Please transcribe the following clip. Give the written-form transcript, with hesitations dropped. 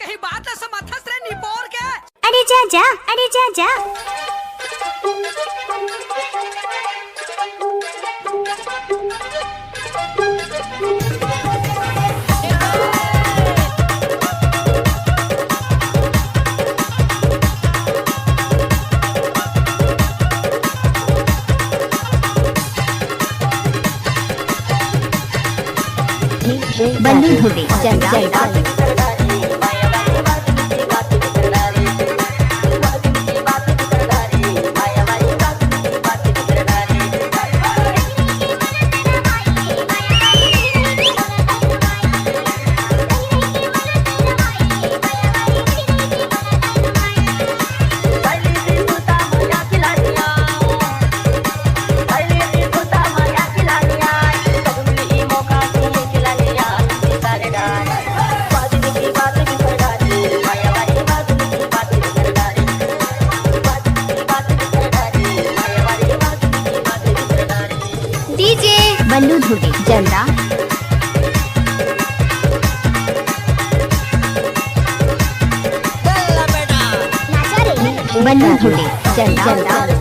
ही बात ला समर्थस रे निपोर के। अरे जा जा, अरे जा जा। बंदूक धोबी जंगा बंदूक धोबी जंगा बंदूक धोबी जंगा